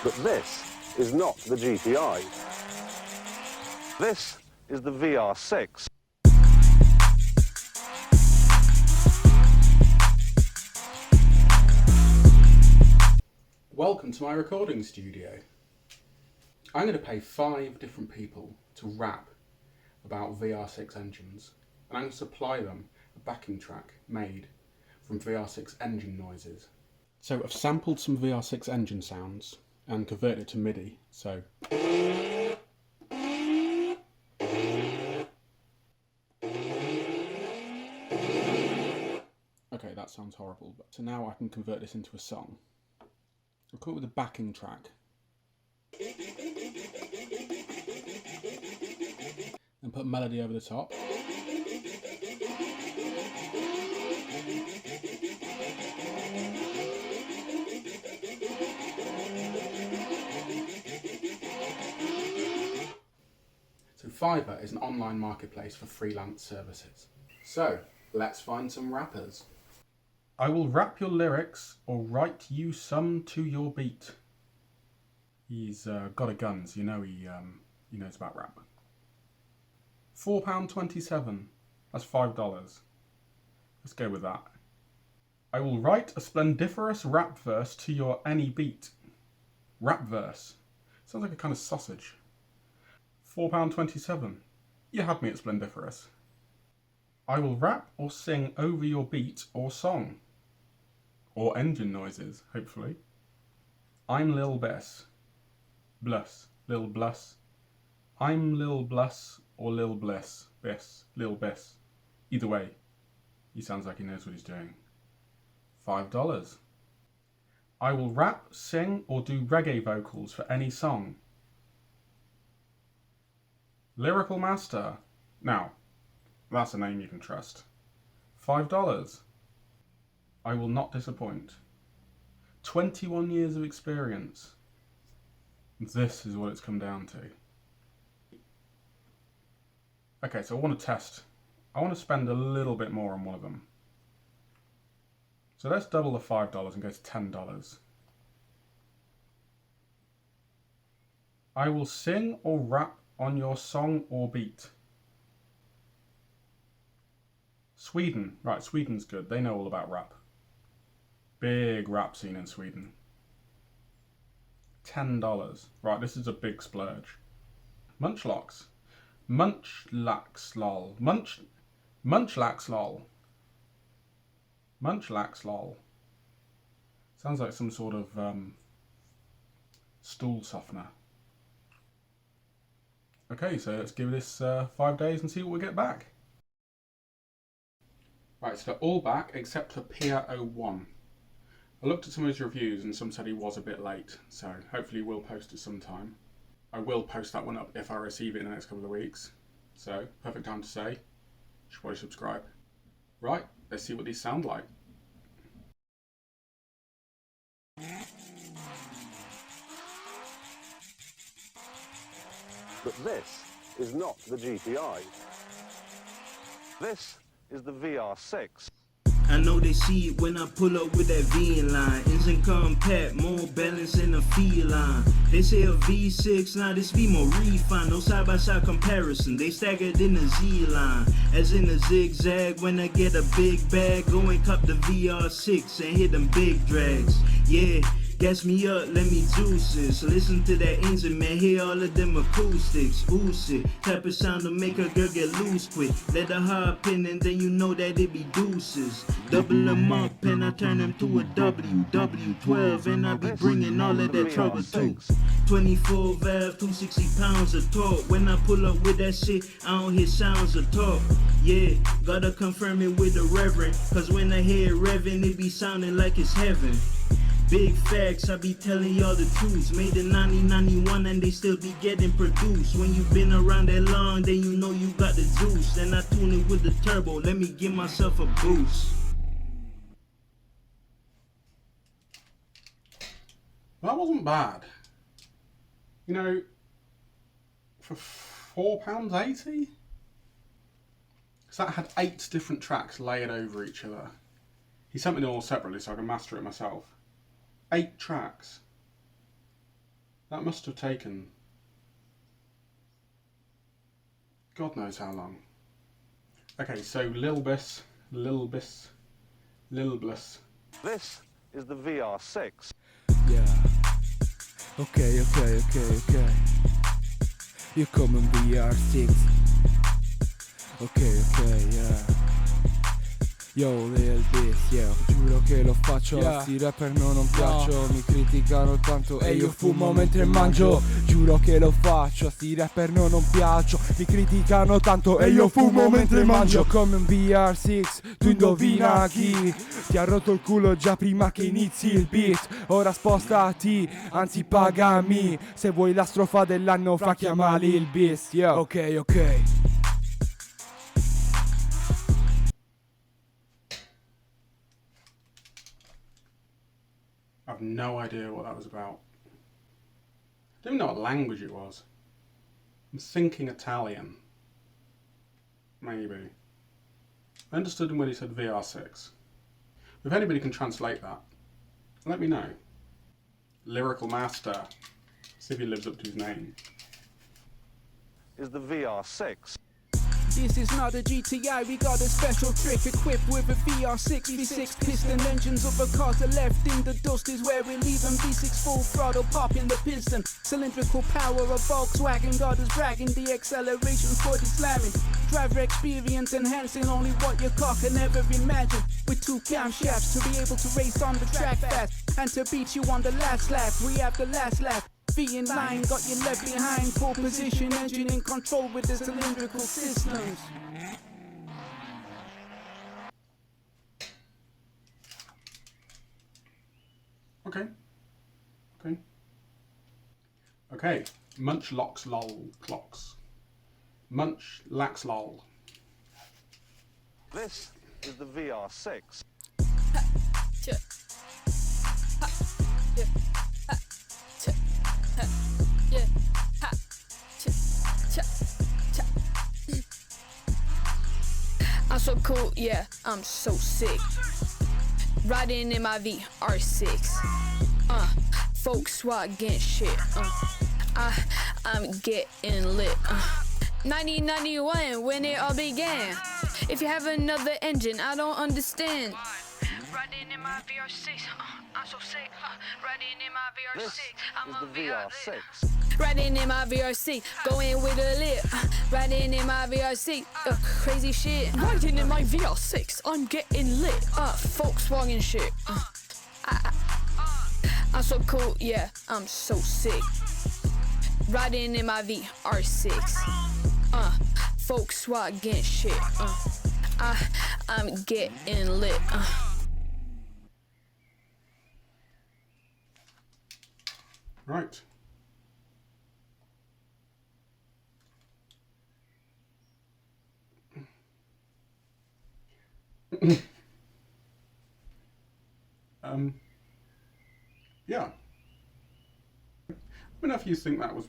But this is not the GTI. This is the VR6. Welcome to my recording studio. I'm going to pay 5 different people to rap about VR6 engines, and I'm going to supply them a backing track made from VR6 engine noises. So I've sampled some VR6 engine sounds and converted it to MIDI, so okay, that sounds horrible, but so now I can convert this into a song. I'll come up with a backing track and put melody over the top. So Fiverr is an online marketplace for freelance services. So let's find some rappers. I will rap your lyrics or write you some to your beat. He's got a guns, you know he knows about rap. £4.27, that's $5. Let's go with that. I will write a splendiferous rap verse to your any beat. Rap verse. Sounds like a kind of sausage. £4.27. You had me at splendiferous. I will rap or sing over your beat or song. Or engine noises, hopefully. I'm Lil Bess. Blus. Lil Blus. I'm Lil Blus or Lil Bliss. Biss. Lil Biss. Either way, he sounds like he knows what he's doing. $5. I will rap, sing or do reggae vocals for any song. Lyrikalmaster. Now, that's a name you can trust. $5. I will not disappoint. 21 years of experience. This is what it's come down to. Okay, so I want to test. I want to spend a little bit more on one of them. So let's double the $5 and go to $10. I will sing or rap on your song or beat. Sweden. Right, Sweden's good. They know all about rap. Big rap scene in Sweden. $10. Right, this is a big splurge. Munchlax. Munchlaxlol. Munchlaxlol. Munchlaxlol. Sounds like some sort of stool softener. Okay, so let's give this 5 days and see what we get back. Right, so they're all back except for Pier 01. I looked at some of his reviews and some said he was a bit late, so hopefully we'll post it sometime. I will post that one up if I receive it in the next couple of weeks. So, perfect time to say, you should probably subscribe. Right, let's see what these sound like. But this is not the GTI. This is the VR6. I know they see it when I pull up with that V in line. Engine compact, more balance than a feline. They say a V6, now this be more refined. No side-by-side comparison, they staggered in the Z line. As in a zigzag, when I get a big bag, go and cop the VR6 and hit them big drags. Yeah. Gas me up, let me juice it. So listen to that engine, man, hear all of them acoustics. Ooh shit, type of sound to make a girl get loose quick. Let her hop in and then you know that it be deuces. Double them up and I turn them to a W12 and I be bringing all of that trouble too. 24 valve, 260 pounds of torque. When I pull up with that shit, I don't hear sounds of talk. Yeah, gotta confirm it with the reverend, cause when I hear it revving, it be sounding like it's heaven. Big facts, I be telling y'all the truth. Made in 1991 and they still be getting produced. When you been around that long, then you know you got the juice. Then I tune it with the turbo, let me give myself a boost. That wasn't bad. You know, for £4.80? Because that had 8 different tracks layered over each other. He sent me them all separately so I can master it myself. 8 tracks. That must have taken God knows how long. Okay, so Lil Bliss. This is the VR6. Yeah. Okay. Io come un VR6. Ok, yeah. Yo, Lil Bliss, yeah. Giuro che lo faccio, sti rapper non piaccio. Mi criticano tanto e io fumo mentre mangio. Giuro che lo faccio, sti rapper non piaccio. Mi criticano tanto e io fumo mentre mangio. Come un VR6, tu indovina chi ti ha rotto il culo già prima che inizi il beat. Ora spostati, anzi pagami. Se vuoi la strofa dell'anno fa chiama Lil Bliss, yeah. Ok. I have no idea what that was about. I don't even know what language it was. I'm thinking Italian. Maybe. I understood him when he said VR6. If anybody can translate that, let me know. Lyrikalmaster. See if he lives up to his name. Is the VR6. This is not a GTI, we got a special trick equipped with a VR6 V6 piston. Engines of a cars are left in the dust is where we leave them. V6 full throttle popping the piston. Cylindrical power of Volkswagen God is bragging. The acceleration for the slamming. Driver experience enhancing only what your car can never imagine. With two camshafts to be able to race on the track fast and to beat you on the last lap. We have the last lap. Be in line, got you left behind. Pole position, engine in control with the cylindrical systems. Okay. Munchlaxlol clocks. Munchlaxlol. This is the VR6. I'm so cool, yeah, I'm so sick. Riding in my VR6. Volkswagen shit. I'm getting lit. 1991 when it all began. If you have another engine, I don't understand. Riding in my VR6, I'm so sick. Riding in my VR6, This I'm is a the VR6. Riding in my VRC, going with a lip. Riding in my VRC, crazy shit. Riding in my VR6, I'm getting lit. Volkswagen shit. I'm so cool, yeah, I'm so sick. Riding in my VR6. Volkswagen shit. I'm getting lit. Right. Yeah. Let me know if you think that was